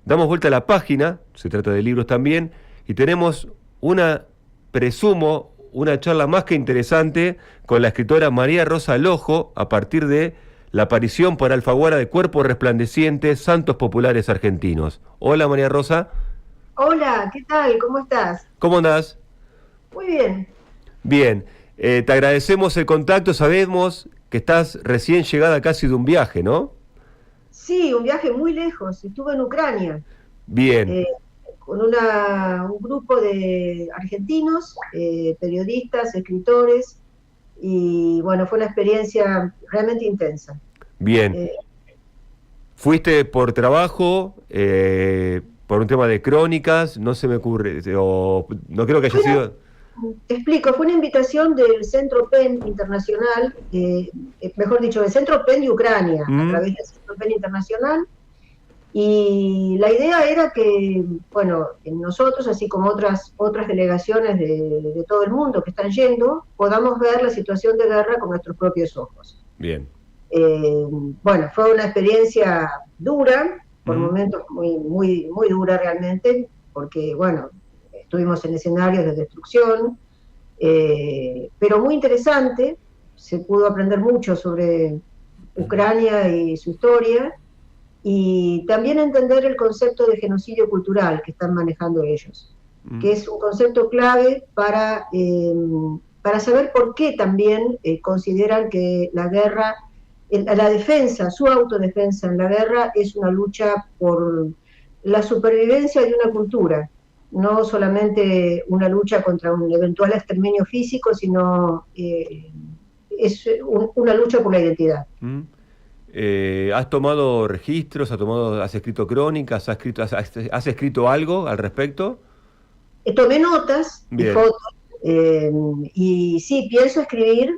damos vuelta a la página, se trata de libros también, y tenemos una charla más que interesante con la escritora María Rosa Lojo a partir de la aparición por Alfaguara de Cuerpos Resplandecientes, Santos Populares Argentinos. Hola María Rosa. Hola, ¿qué tal? ¿Cómo estás? ¿Cómo andás? Muy bien. Bien, te agradecemos el contacto, sabemos que estás recién llegada casi de un viaje, ¿no? Sí, un viaje muy lejos. Estuve en Ucrania Bien, eh, con un grupo de argentinos, periodistas, escritores, y bueno, fue una experiencia realmente intensa. bien. Eh, ¿Fuiste por trabajo, por un tema de crónicas? No se me ocurre, o no creo que haya fue una- sido... Te explico, fue una invitación del Centro PEN Internacional, mejor dicho, del Centro PEN de Ucrania, a ¿Mm? través del Centro PEN Internacional. Y la idea era que, bueno, nosotros, así como otras delegaciones de todo el mundo que están yendo, podamos ver la situación de guerra con nuestros propios ojos. Bien. Eh, bueno, fue una experiencia dura, por ¿Mm? momentos muy dura realmente, porque, bueno, estuvimos en escenarios de destrucción, pero muy interesante, se pudo aprender mucho sobre Ucrania y su historia, y también entender el concepto de genocidio cultural que están manejando ellos, ¿Mm? que es un concepto clave para saber por qué también consideran que la guerra, la defensa, su autodefensa en la guerra es una lucha por la supervivencia de una cultura, no solamente una lucha contra un eventual exterminio físico, sino una lucha por la identidad. ¿Mm? ¿Has tomado registros, has escrito crónicas, has escrito algo al respecto? Tomé notas y Bien. fotos, y sí, pienso escribir,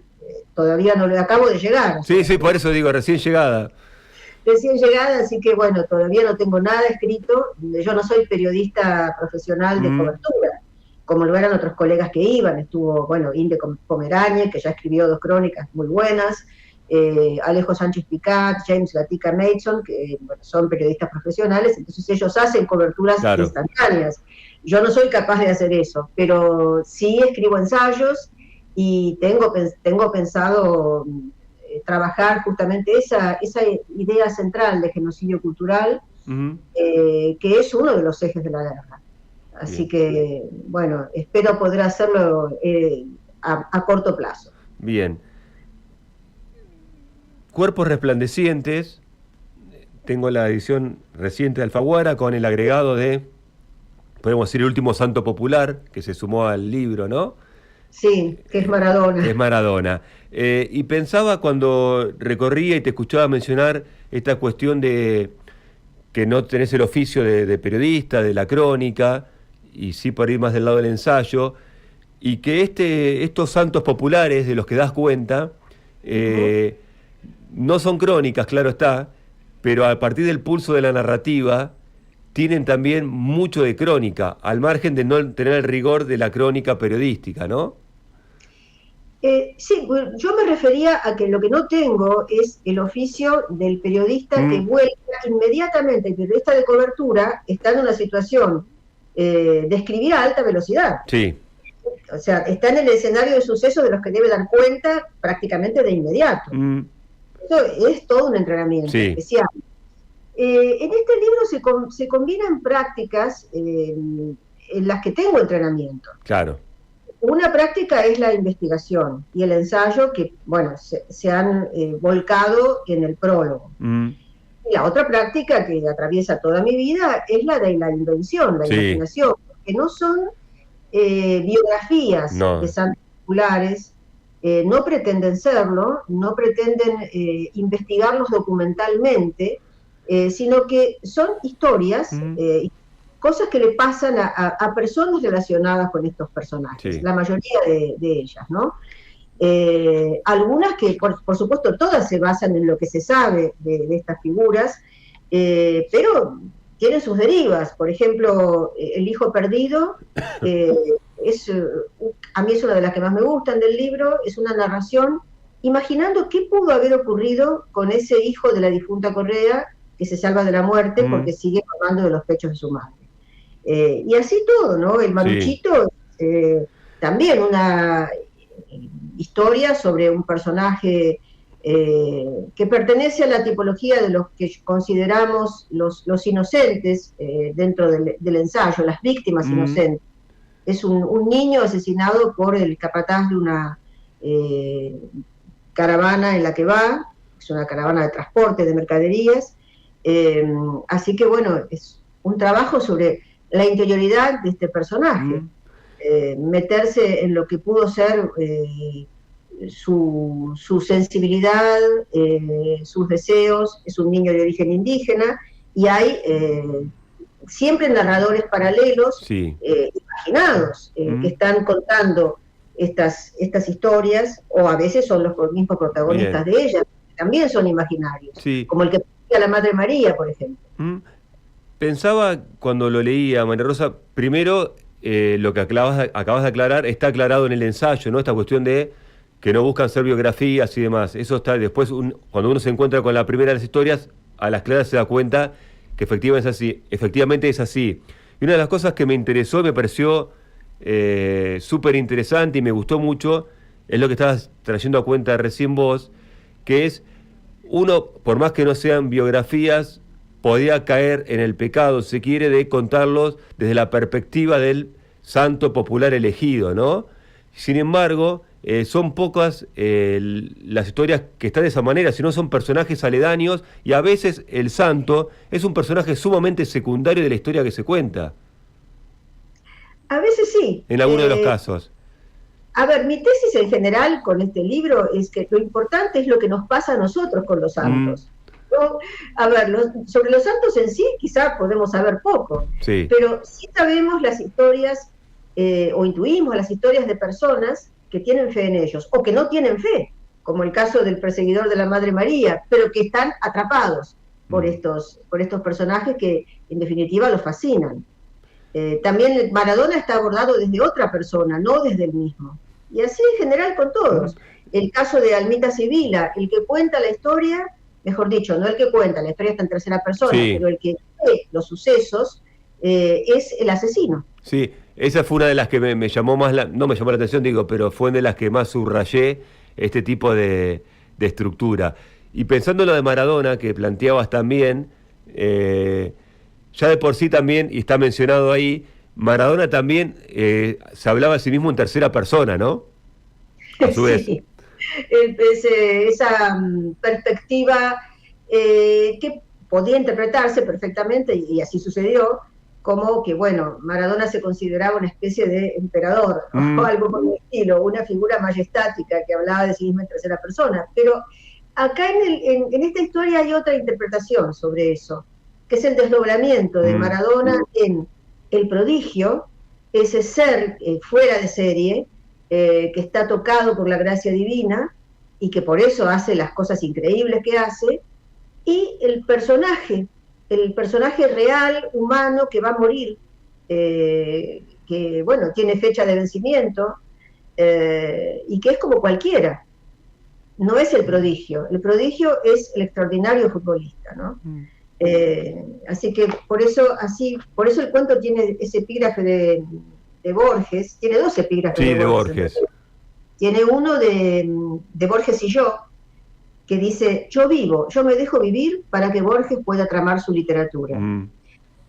todavía no le acabo de llegar, o Sí, sea, sí, por eso digo, recién llegada. recién llegada, así que bueno, todavía no tengo nada escrito. Yo no soy periodista profesional de ¿Mm? cobertura, como lo eran otros colegas que iban. Estuvo, bueno, Inde Pomerania, que ya escribió 2 crónicas muy buenas, Alejo Sánchez Picat, James Gatica Mason, que bueno, son periodistas profesionales, entonces ellos hacen coberturas Claro. instantáneas. Yo no soy capaz de hacer eso, pero sí escribo ensayos y tengo pensado trabajar justamente esa idea central de genocidio cultural, ¿Mm? que es uno de los ejes de la guerra. Así Bien. que, bueno, espero poder hacerlo a corto plazo. Bien. Cuerpos Resplandecientes, tengo la edición reciente de Alfaguara con el agregado de, podemos decir, el último santo popular que se sumó al libro, ¿no? Sí, que es Que es Maradona. Maradona. Y pensaba cuando recorría y te escuchaba mencionar esta cuestión de que no tenés el oficio de periodista, de la crónica, y sí por ir más del lado del ensayo, y que estos santos populares de los que das cuenta, Uh -huh. eh, no son crónicas, claro está, pero a partir del pulso de la narrativa, tienen también mucho de crónica, al margen de no tener el rigor de la crónica periodística, ¿no? Sí, yo me refería a que lo que no tengo es el oficio del periodista que Mm, vuelca inmediatamente. El periodista de cobertura está en una situación de escribir a alta velocidad. sí. O sea, está en el escenario de sucesos de los que debe dar cuenta prácticamente de inmediato. Mm, Eso es todo un entrenamiento sí, especial. En este libro se combinan prácticas en las que tengo entrenamiento. claro. Una práctica es la investigación y el ensayo que, bueno, se han volcado en el prólogo. Mm, Y la otra práctica que atraviesa toda mi vida es la de la invención, la sí, imaginación, que no son biografías de no. santos populares, no pretenden serlo, no pretenden investigarlos documentalmente, sino que son historias, Mm, cosas que le pasan a personas relacionadas con estos personajes, sí. la mayoría de ellas, ¿no? Algunas que, por supuesto, todas se basan en lo que se sabe de estas figuras, pero tienen sus derivas. Por ejemplo, El hijo perdido, eh, a mí es una de las que más me gustan del libro, es una narración imaginando qué pudo haber ocurrido con ese hijo de la difunta Correa, que se salva de la muerte porque sigue mamando de los pechos de su madre. Y así todo, ¿no? El Maruchito, también una historia sobre un personaje que pertenece a la tipología de los que consideramos los inocentes dentro del ensayo, las víctimas inocentes. Es un niño asesinado por el capataz de una caravana en la que va, es una caravana de transporte de mercaderías, así que bueno, es un trabajo sobre la interioridad de este personaje, meterse en lo que pudo ser su sensibilidad, sus deseos. Es un niño de origen indígena y hay siempre narradores paralelos, imaginados, que están contando estas historias, o a veces son los mismos protagonistas de ellas, que también son imaginarios, como el que a la Madre María, por ejemplo. Pensaba cuando lo leía, María Rosa, primero lo que acabas de aclarar está aclarado en el ensayo, ¿no? Esta cuestión de que no buscan ser biografías y demás. Eso está después, cuando uno se encuentra con la primera de las historias, a las claras se da cuenta que efectivamente es así. Y una de las cosas que me interesó y me pareció súper interesante y me gustó mucho, es lo que estabas trayendo a cuenta recién vos, que es, uno, por más que no sean biografías, podía caer en el pecado, se quiere, de contarlos desde la perspectiva del santo popular elegido, ¿no? Sin embargo, son pocas las historias que están de esa manera, sino son personajes aledaños, y a veces el santo es un personaje sumamente secundario de la historia que se cuenta. A veces sí. En algunos de los casos. A ver, mi tesis en general con este libro es que lo importante es lo que nos pasa a nosotros con los santos. ¿No? A ver, sobre los santos en sí quizá podemos saber poco, pero sí sabemos las historias, o intuimos las historias de personas que tienen fe en ellos, o que no tienen fe, como el caso del perseguidor de la Madre María, pero que están atrapados por estos personajes que en definitiva los fascinan. También Maradona está abordado desde otra persona, no desde el mismo. Y así en general con todos. El caso de Almita Sibila, el que cuenta la historia, mejor dicho, no el que cuenta, la historia está en tercera persona, pero el que ve los sucesos es el asesino. Sí, esa fue una de las que me llamó más, no me llamó la atención, digo, pero fue una de las que más subrayé este tipo de estructura. Y pensando en lo de Maradona, que planteabas también, ya de por sí también, y está mencionado ahí, Maradona también se hablaba a sí mismo en tercera persona, ¿no? A su vez. Esa perspectiva que podía interpretarse perfectamente, y así sucedió, como que, bueno, Maradona se consideraba una especie de emperador, o algo por el estilo, una figura majestática que hablaba de sí mismo en tercera persona. Pero acá en esta historia hay otra interpretación sobre eso, que es el desdoblamiento de Maradona en el prodigio, ese ser fuera de serie, que está tocado por la gracia divina y que por eso hace las cosas increíbles que hace, y el personaje real, humano, que va a morir, que bueno, tiene fecha de vencimiento, y que es como cualquiera. No es el prodigio es el extraordinario futbolista, ¿no? Así que por eso el cuento tiene ese epígrafe de Borges, tiene dos epígrafes de Borges. Tiene uno de Borges y yo, que dice: yo me dejo vivir para que Borges pueda tramar su literatura.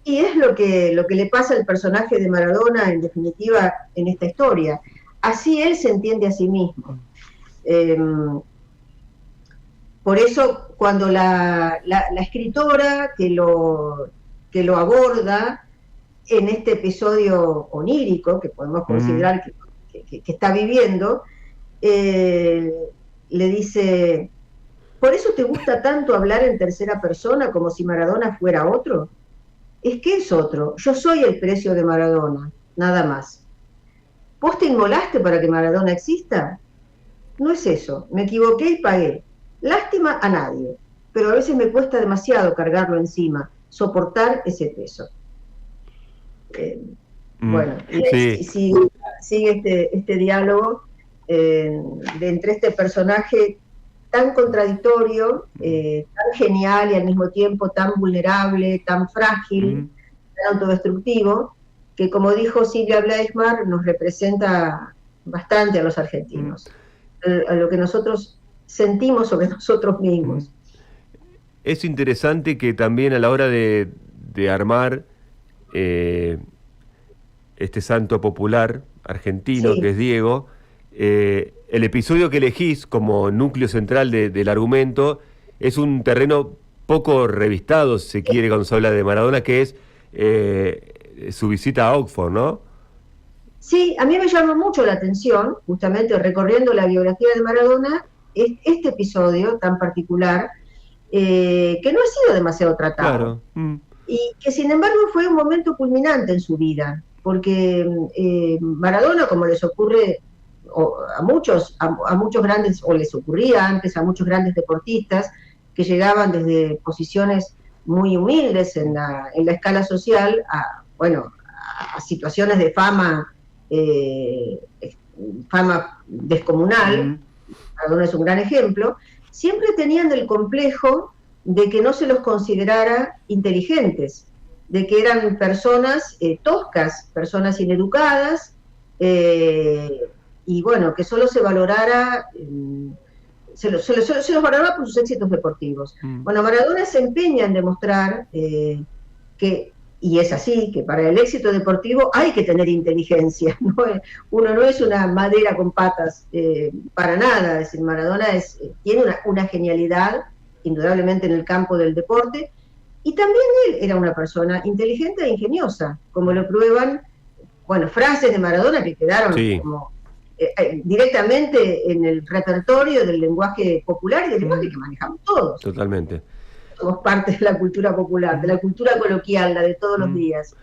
Y es lo que le pasa al personaje de Maradona, en definitiva, en esta historia. Así él se entiende a sí mismo. Por eso, cuando la escritora que lo aborda en este episodio onírico, que podemos considerar que está viviendo, le dice: ¿por eso te gusta tanto hablar en tercera persona como si Maradona fuera otro? Es que es otro, yo soy el precio de Maradona, nada más. ¿Vos te inmolaste para que Maradona exista? No es eso, me equivoqué y pagué. Lástima a nadie, pero a veces me cuesta demasiado cargarlo encima, soportar ese peso. Bueno, sigue este diálogo entre este personaje tan contradictorio, tan genial y al mismo tiempo tan vulnerable, tan frágil, tan autodestructivo, que como dijo Silvia Bleismar, nos representa bastante a los argentinos, a lo que nosotros sentimos sobre nosotros mismos. Es interesante que también a la hora de armar este santo popular argentino, Sí. que es Diego, el episodio que elegís como núcleo central del argumento es un terreno poco revistado, si se quiere, cuando se habla de Maradona, que es su visita a Oxford, ¿no? Sí, a mí me llamó mucho la atención, justamente recorriendo la biografía de Maradona, este episodio tan particular, que no ha sido demasiado tratado. Claro. Y que sin embargo fue un momento culminante en su vida, porque Maradona, como les ocurre a muchos grandes, o les ocurría antes a muchos grandes deportistas, que llegaban desde posiciones muy humildes en la escala social a situaciones de fama descomunal. Maradona es un gran ejemplo. Siempre tenían el complejo de que no se los considerara inteligentes, de que eran personas toscas, personas ineducadas, y bueno, que solo se valorara, se los valoraba por sus éxitos deportivos. Bueno, Maradona se empeña en demostrar que, y es así, que para el éxito deportivo hay que tener inteligencia, ¿no? Uno no es una madera con patas, para nada. Es decir, Maradona tiene una genialidad, indudablemente, en el campo del deporte, y también él era una persona inteligente e ingeniosa, como lo prueban, bueno, frases de Maradona que quedaron como directamente en el repertorio del lenguaje popular y del lenguaje que manejamos todos. Totalmente. Somos parte de la cultura popular, de la cultura coloquial, la de todos los días.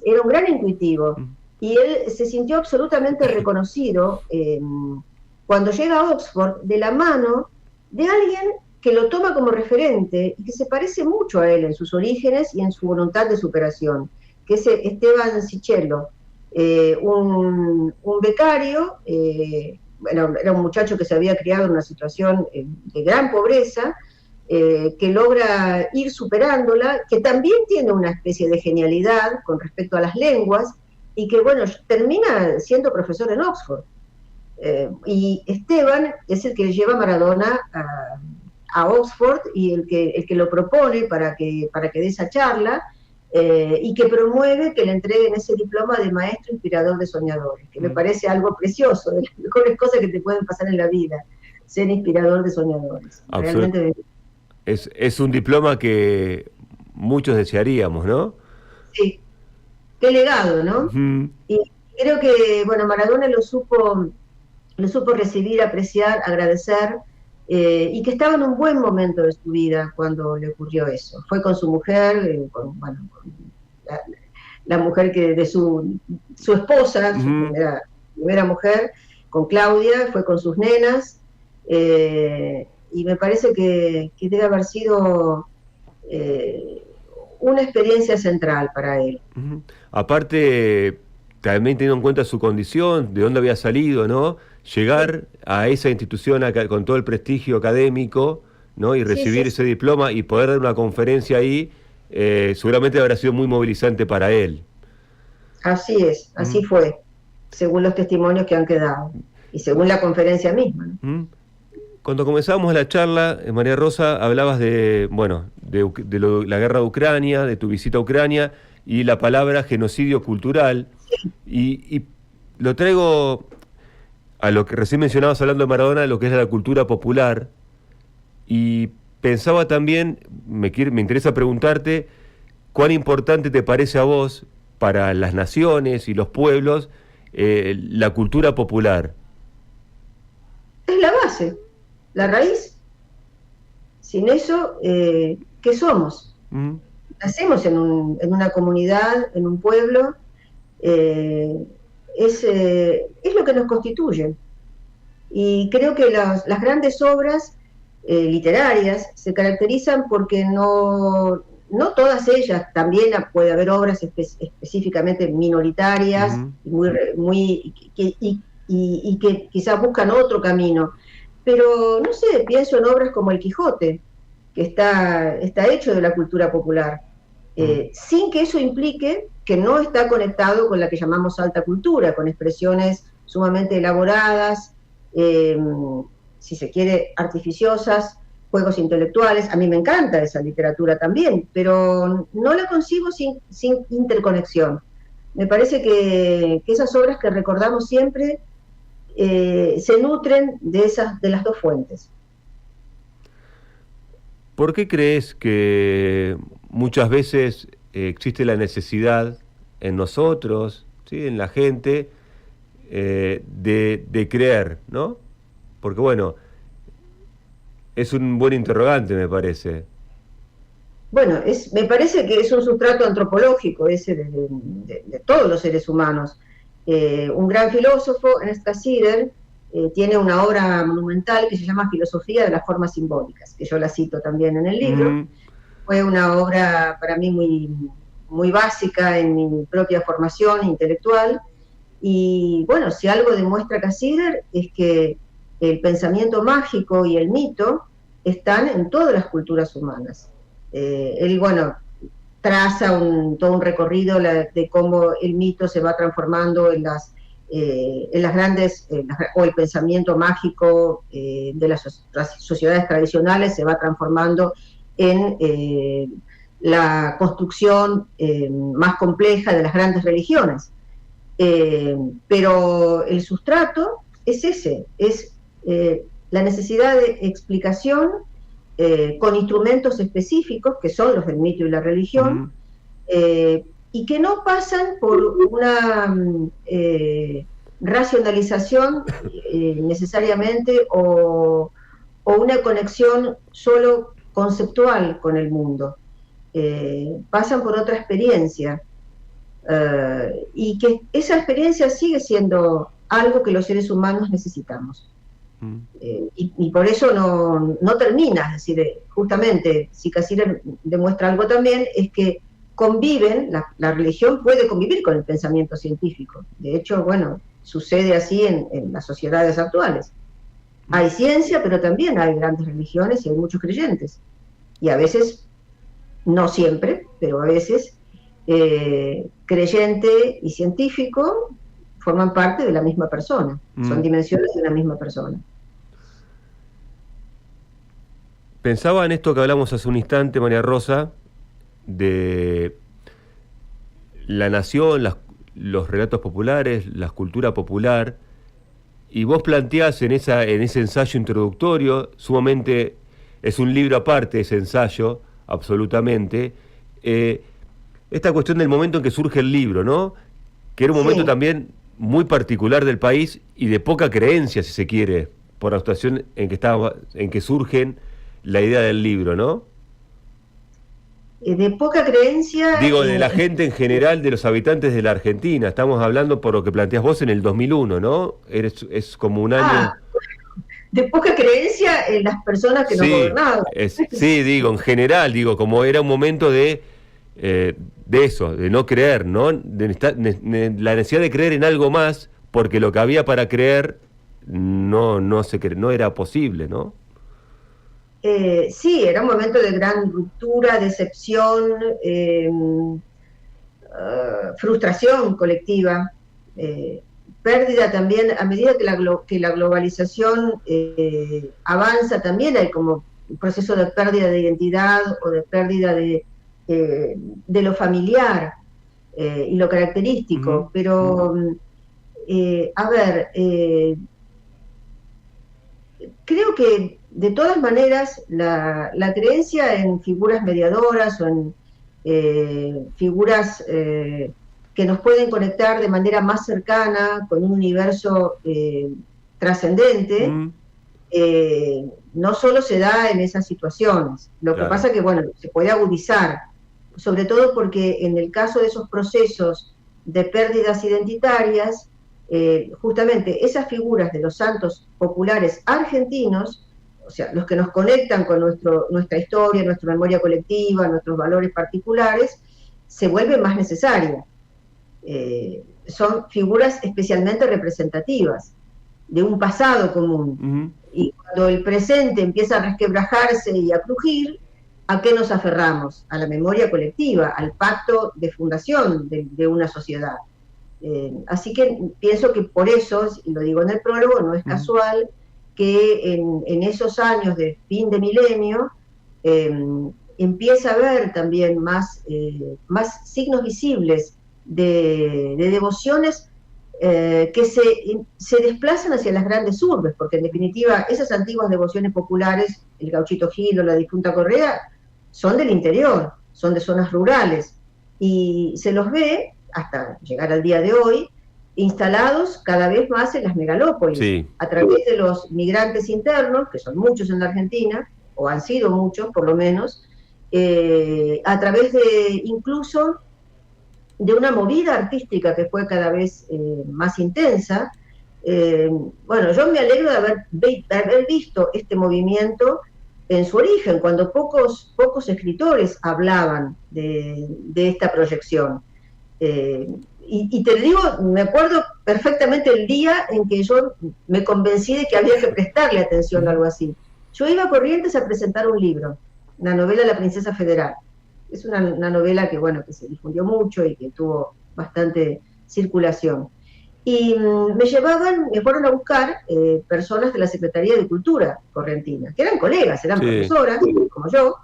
Era un gran intuitivo, y él se sintió absolutamente reconocido cuando llega a Oxford de la mano de alguien que lo toma como referente y que se parece mucho a él en sus orígenes y en su voluntad de superación, que es Esteban Sichelo, un becario, era un muchacho que se había criado en una situación de gran pobreza, que logra ir superándola, que también tiene una especie de genialidad con respecto a las lenguas, y que, bueno, termina siendo profesor en Oxford. Y Esteban es el que lleva a Maradona a Oxford, y el que lo propone para que dé esa charla, y que promueve que le entreguen ese diploma de maestro inspirador de soñadores, que me parece algo precioso, de las mejores cosas que te pueden pasar en la vida, ser inspirador de soñadores. Realmente es un diploma que muchos desearíamos, ¿no? Sí, qué legado, ¿no? Y creo que, bueno, Maradona lo supo recibir, apreciar, agradecer, y que estaba en un buen momento de su vida cuando le ocurrió eso. Fue con su mujer, con la mujer de su esposa, su primera mujer, con Claudia, fue con sus nenas, y me parece que debe haber sido una experiencia central para él. Aparte, también teniendo en cuenta su condición, de dónde había salido, ¿no? Llegar a esa institución con todo el prestigio académico, ¿no? Y recibir ese diploma y poder dar una conferencia ahí, seguramente habrá sido muy movilizante para él. Así es, así fue, según los testimonios que han quedado y según la conferencia misma, ¿no? Cuando comenzábamos la charla, María Rosa, hablabas de la guerra de Ucrania, de tu visita a Ucrania y la palabra genocidio cultural, y lo traigo a lo que recién mencionabas hablando de Maradona, lo que es la cultura popular, y pensaba también, me interesa preguntarte, ¿cuán importante te parece a vos, para las naciones y los pueblos, la cultura popular? Es la base, la raíz. Sin eso, ¿qué somos? Nacemos en una comunidad, en un pueblo, es lo que nos constituye. Y creo que las grandes obras literarias se caracterizan porque no todas ellas, también puede haber obras específicamente minoritarias y que quizás buscan otro camino, pero no sé, pienso en obras como El Quijote, que está hecho de la cultura popular, sin que eso implique que no está conectado con la que llamamos alta cultura, con expresiones sumamente elaboradas, eh, si se quiere, artificiosas, juegos intelectuales. A mí me encanta esa literatura también, pero no la concibo sin interconexión. Me parece que esas obras que recordamos siempre se nutren de las dos fuentes. ¿Por qué crees que muchas veces existe la necesidad en nosotros, ¿sí?, en la gente, de creer, ¿no? Porque bueno, es un buen interrogante, me parece. Bueno, me parece que es un sustrato antropológico ese de todos los seres humanos. Un gran filósofo, Ernst Cassirer, tiene una obra monumental que se llama Filosofía de las Formas Simbólicas, que yo la cito también en el libro. Fue una obra para mí muy básica en mi propia formación intelectual. Y bueno, si algo demuestra Cassirer es que el pensamiento mágico y el mito están en todas las culturas humanas. Él, bueno, traza todo un recorrido de cómo el mito se va transformando en las grandes, o el pensamiento mágico de las sociedades tradicionales se va transformando en la construcción más compleja de las grandes religiones. Pero el sustrato es ese, es la necesidad de explicación con instrumentos específicos, que son los del mito y la religión, y que no pasan por una racionalización necesariamente o una conexión solo conceptual con el mundo. Pasan por otra experiencia, y que esa experiencia sigue siendo algo que los seres humanos necesitamos. Y por eso no termina, es decir, justamente, si Cassirer demuestra algo también, es que conviven, la religión puede convivir con el pensamiento científico. De hecho, bueno, sucede así en las sociedades actuales. Hay ciencia, pero también hay grandes religiones y hay muchos creyentes. Y a veces, no siempre, pero a veces, creyente y científico forman parte de la misma persona, son dimensiones de una misma persona. Pensaba en esto que hablamos hace un instante, María Rosa, de la nación, los relatos populares, la cultura popular, y vos planteás en ese ensayo introductorio, sumamente, es un libro aparte ese ensayo, absolutamente, esta cuestión del momento en que surge el libro, ¿no? Que era un momento también muy particular del país y de poca creencia, si se quiere, por la situación en que surgen la idea del libro, ¿no? De poca creencia... Digo, de la gente en general, de los habitantes de la Argentina. Estamos hablando por lo que planteás vos en el 2001, ¿no? Es como un año... de poca creencia en las personas que nos gobernaban. Sí, digo, en general, digo, como era un momento de eso, de no creer, ¿no? De la necesidad de creer en algo más, porque lo que había para creer no era posible, ¿no? Sí, era un momento de gran ruptura, decepción, frustración colectiva, pérdida también, a medida que la globalización avanza, también hay como un proceso de pérdida de identidad o de pérdida de lo familiar y lo característico, pero a ver, creo que de todas maneras la creencia en figuras mediadoras o en figuras que nos pueden conectar de manera más cercana con un universo trascendente, no solo se da en esas situaciones. Lo que pasa que, bueno, se puede agudizar, sobre todo porque en el caso de esos procesos de pérdidas identitarias, justamente esas figuras de los santos populares argentinos, o sea, los que nos conectan con nuestra historia, nuestra memoria colectiva, nuestros valores particulares, se vuelven más necesarias. Son figuras especialmente representativas de un pasado común. Y cuando el presente empieza a resquebrajarse y a crujir, ¿a qué nos aferramos? A la memoria colectiva, al pacto de fundación de una sociedad. Así que pienso que por eso, y lo digo en el prólogo, no es casual que en esos años de fin de milenio empieza a haber también más signos visibles de devociones que se desplazan hacia las grandes urbes, porque en definitiva esas antiguas devociones populares, el Gauchito Gil o la difunta Correa, son del interior, son de zonas rurales, y se los ve, hasta llegar al día de hoy, instalados cada vez más en las megalópolis, sí, a través de los migrantes internos, que son muchos en la Argentina, o han sido muchos por lo menos, a través de incluso de una movida artística que fue cada vez más intensa. Bueno, yo me alegro de haber visto este movimiento en su origen, cuando pocos escritores hablaban de esta proyección. Y te digo, me acuerdo perfectamente el día en que yo me convencí de que había que prestarle atención a algo así. Yo iba a Corrientes a presentar un libro, la novela La Princesa Federal. Es una novela que, bueno, que se difundió mucho y que tuvo bastante circulación. Y me fueron a buscar personas de la Secretaría de Cultura correntina, que eran colegas, eran profesoras, como yo,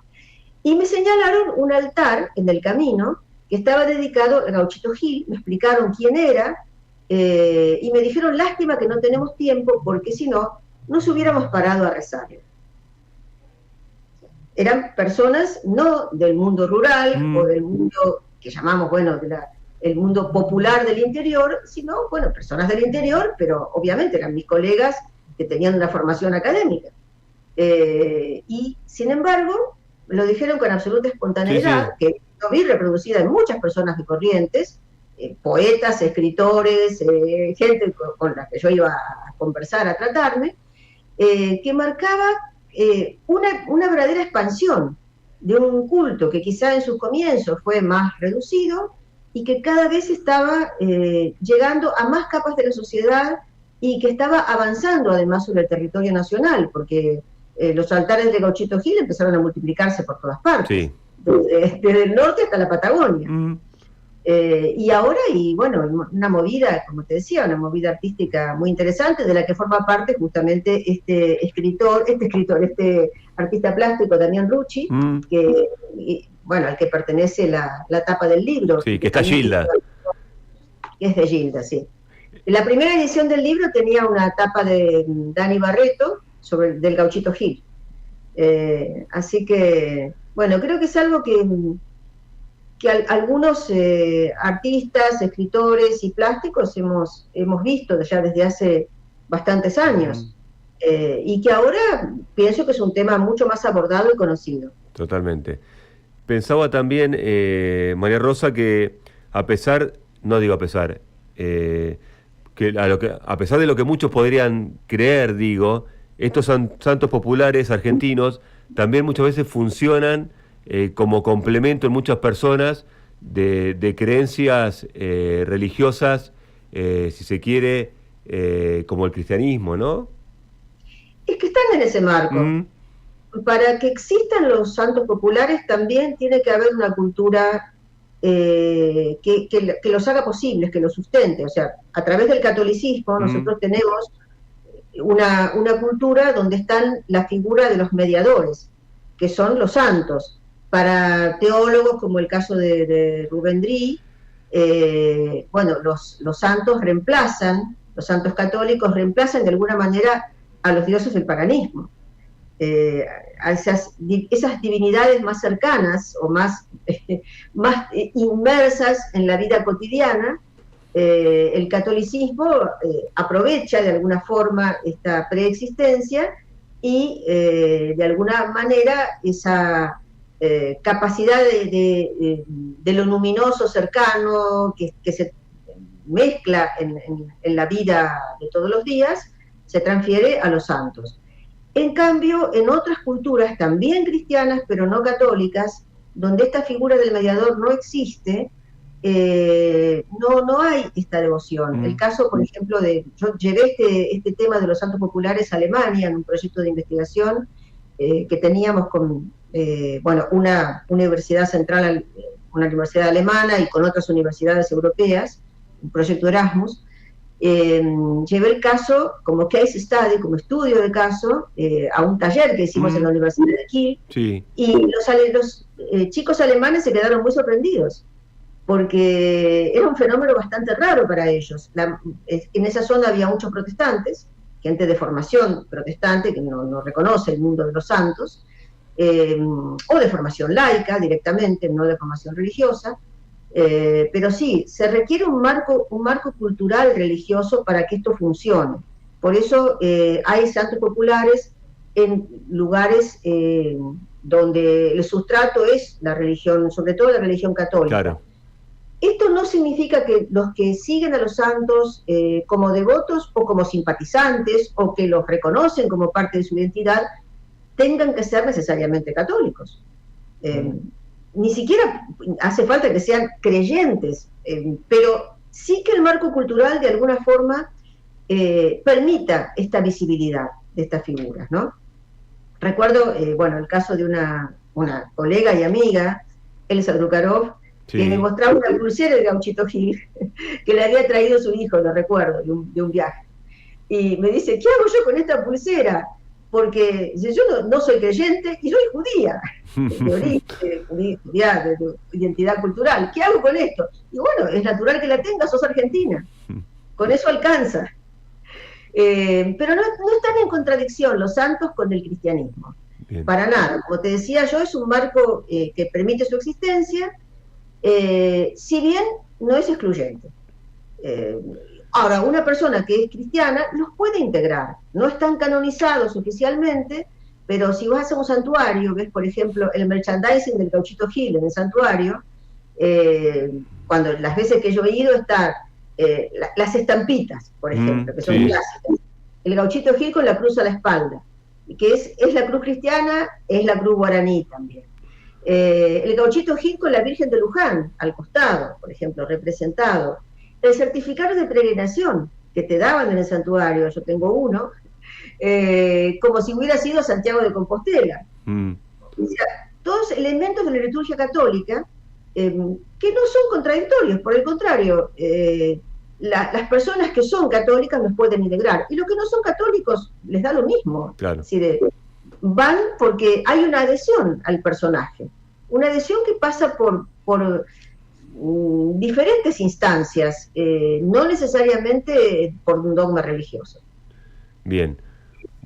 y me señalaron un altar en el camino que estaba dedicado a Gauchito Gil, me explicaron quién era, y me dijeron, lástima que no tenemos tiempo, porque si no, nos hubiéramos parado a rezarle. Eran personas no del mundo rural o del mundo que llamamos, bueno, el mundo popular del interior, sino, bueno, personas del interior, pero obviamente eran mis colegas que tenían una formación académica. Y, sin embargo, lo dijeron con absoluta espontaneidad, que lo vi reproducida en muchas personas de Corrientes, poetas, escritores, gente con la que yo iba a conversar, a tratarme, que marcaba una verdadera expansión de un culto que quizá en sus comienzos fue más reducido y que cada vez estaba llegando a más capas de la sociedad y que estaba avanzando además sobre el territorio nacional, porque los altares de Gauchito Gil empezaron a multiplicarse por todas partes, desde el norte hasta la Patagonia. Y ahora, y bueno, una movida, como te decía, una movida artística muy interesante, de la que forma parte justamente este artista plástico, Damián Rucci, que, bueno, al que pertenece la tapa del libro. Sí, que está Gilda. Es de Gilda, sí. La primera edición del libro tenía una tapa de Dani Barreto del Gauchito Gil. Así que, bueno, creo que es algo que algunos artistas, escritores y plásticos hemos visto ya desde hace bastantes años, y que ahora pienso que es un tema mucho más abordado y conocido. Totalmente. Pensaba también, María Rosa, que a pesar de lo que muchos podrían creer, estos santos populares argentinos también muchas veces funcionan como complemento en muchas personas de creencias religiosas, si se quiere, como el cristianismo, ¿no? Es que están en ese marco. Para que existan los santos populares también tiene que haber una cultura que los haga posibles, que los sustente. O sea, a través del catolicismo nosotros tenemos una cultura donde están la figura de los mediadores, que son los santos. Para teólogos, como el caso de Rubén Drí, bueno, los santos católicos reemplazan de alguna manera a los dioses del paganismo. A esas divinidades más cercanas o más inmersas en la vida cotidiana, el catolicismo aprovecha de alguna forma esta preexistencia y de alguna manera esa capacidad de lo luminoso cercano que se mezcla en la vida de todos los días, se transfiere a los santos. En cambio, en otras culturas, también cristianas, pero no católicas, donde esta figura del mediador no existe, no hay esta devoción. El caso, por ejemplo, yo llevé este tema de los santos populares a Alemania en un proyecto de investigación que teníamos con una universidad central, una universidad alemana y con otras universidades europeas, un proyecto Erasmus. Llevé el caso como case study, como estudio de caso, a un taller que hicimos en la Universidad de Kiel, sí. Y los chicos alemanes se quedaron muy sorprendidos, porque era un fenómeno bastante raro para ellos. En esa zona había muchos protestantes, gente de formación protestante que no reconoce el mundo de los santos, o de formación laica directamente, no de formación religiosa, pero sí, se requiere un marco cultural religioso para que esto funcione. Por eso hay santos populares en lugares donde el sustrato es la religión, sobre todo la religión católica. Claro. Esto no significa que los que siguen a los santos como devotos o como simpatizantes o que los reconocen como parte de su identidad tengan que ser necesariamente católicos. Ni siquiera hace falta que sean creyentes, pero sí que el marco cultural de alguna forma permita esta visibilidad de estas figuras, ¿no? Recuerdo, el caso de una colega y amiga, Elsa Drukarov, sí, que me mostraba una pulsera de Gauchito Gil que le había traído su hijo, lo recuerdo, de un viaje. Y me dice, ¿qué hago yo con esta pulsera? Porque yo no soy creyente y soy judía, de origen, de identidad cultural. ¿Qué hago con esto? Y bueno, es natural que la tengas, sos argentina. Con eso alcanza. Pero no están en contradicción los santos con el cristianismo. Bien. Para nada. Como te decía yo, es un marco que permite su existencia, si bien no es excluyente. Ahora, una persona que es cristiana los puede integrar. No están canonizados oficialmente, pero si vas a un santuario, ves, por ejemplo, el merchandising del Gauchito Gil en el santuario, cuando las veces que yo he ido están las estampitas, por ejemplo, que son clásicas. El Gauchito Gil con la cruz a la espalda, que es la cruz cristiana, es la cruz guaraní también. El Gauchito Gil con la Virgen de Luján al costado, por ejemplo, representado. El certificado de peregrinación que te daban en el santuario, yo tengo uno, como si hubiera sido Santiago de Compostela. O sea, todos elementos de la liturgia católica que no son contradictorios, por el contrario, las personas que son católicas los pueden integrar, y los que no son católicos les da lo mismo. Claro. Es decir, van porque hay una adhesión al personaje, una adhesión que pasa por diferentes instancias, no necesariamente por un dogma religioso. Bien.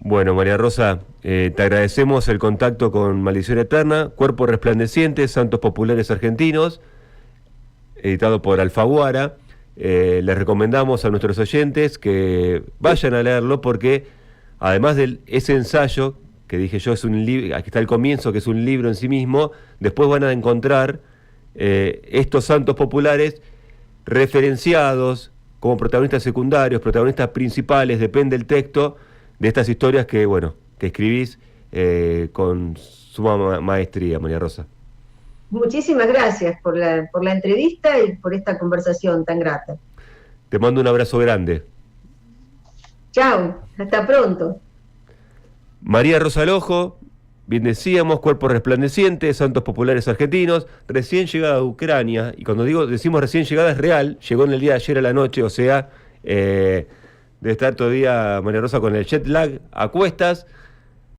Bueno, María Rosa, te agradecemos el contacto con Maldición Eterna, Cuerpo Resplandeciente, Santos Populares Argentinos, editado por Alfaguara. Les recomendamos a nuestros oyentes que vayan a leerlo porque, además de ese ensayo, que dije yo, es un libro, aquí está el comienzo, que es un libro en sí mismo, después van a encontrar estos santos populares referenciados como protagonistas secundarios, protagonistas principales, depende del texto, de estas historias que escribís con suma maestría, María Rosa. Muchísimas gracias por la entrevista y por esta conversación tan grata. Te mando un abrazo grande. Chao, hasta pronto. María Rosa Lojo, bien decíamos, Cuerpo Resplandeciente, Santos Populares Argentinos, recién llegada a Ucrania, y cuando decimos recién llegada es real, llegó en el día de ayer a la noche, o sea, debe estar todavía María Rosa con el jet lag a cuestas.